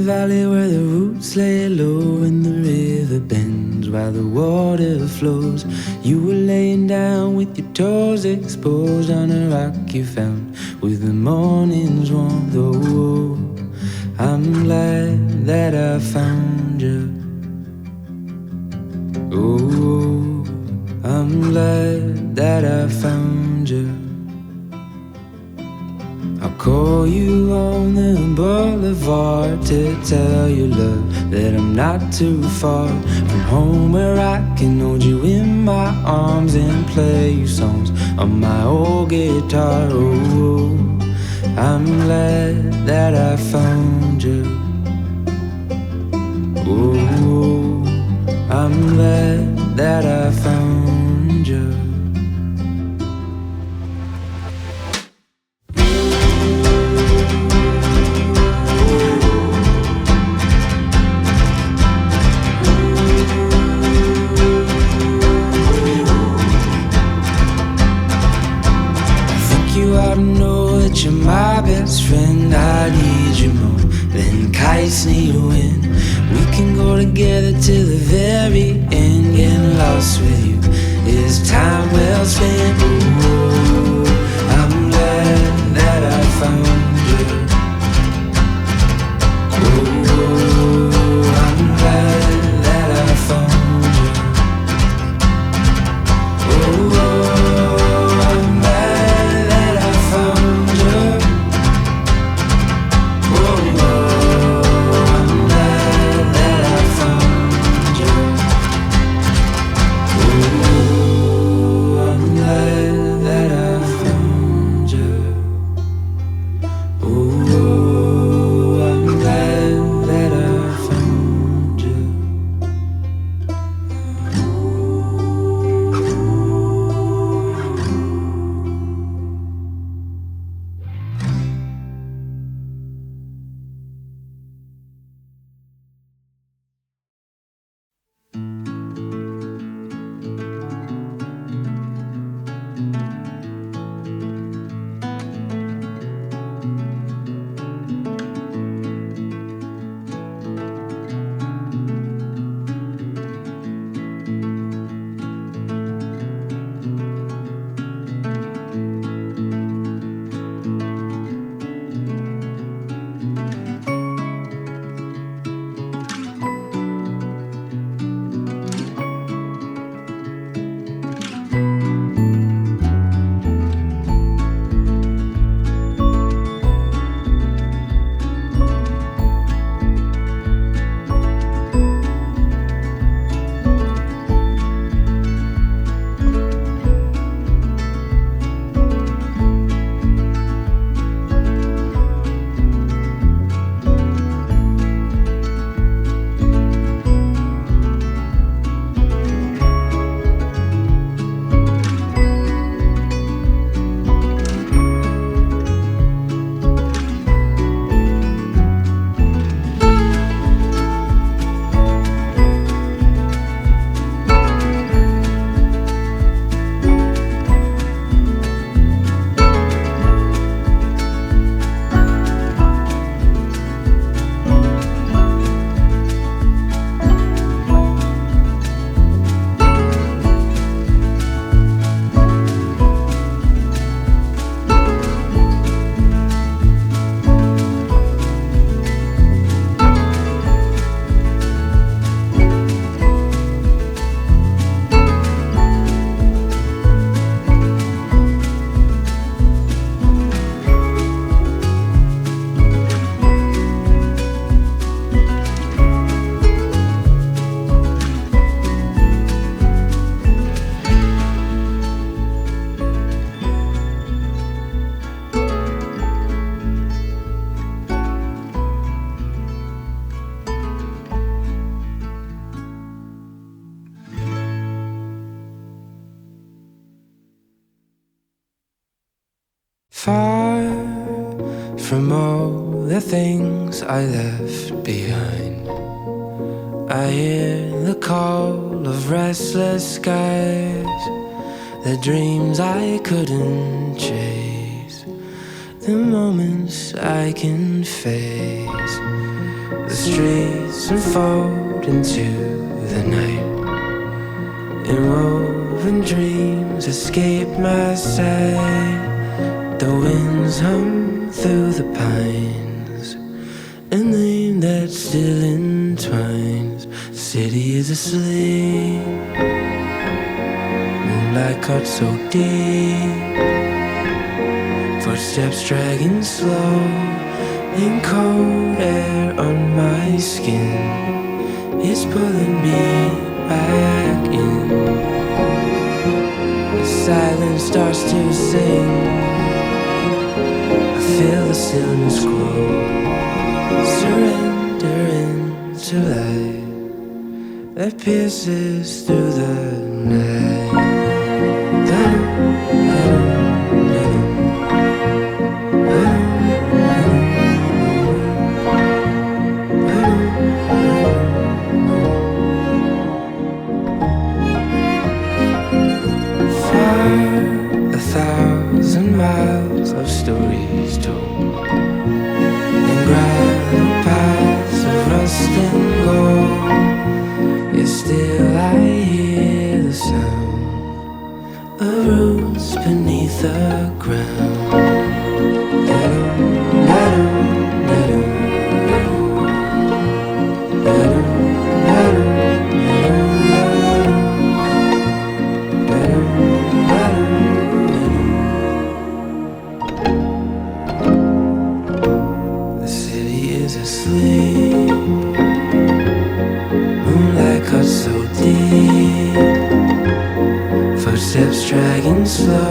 valley where the roots lay low and the river bends while the water flows. You were laying down with your toes exposed on a rock you found with the morning's warmth. Oh, I'm glad that I found you. Oh, I'm glad that I found you. I'll call you on the boulevard to tell you, love, that I'm not too far from home, where I can hold you in my arms and play you songs on my old guitar. Oh, I'm glad that I found you. Oh, I'm glad that I found you. You're my best friend, I need you more than kites need wind. We can go together to the very end. Getting lost with you is time well spent. Ooh, I'm glad that I found you. Ooh, I'm glad that I found you. Ooh, I'm glad that I found you. Far from all the things I left behind, I hear the call of restless skies, the dreams I couldn't chase, the moments I can face, the streets unfold into the night, and woven dreams escape my sight. The winds hum through the pines, a name that still entwines. The city is asleep, moonlight caught so deep, footsteps dragging slow, and cold air on my skin is pulling me back in. The silence starts to sing, I feel the stillness grow, surrender into light that pierces through the night. Miles of stories told, and gravel paths of rust and gold. Yet still I hear the sound of roots beneath the ground. Moonlight cut so deep, footsteps dragging slow,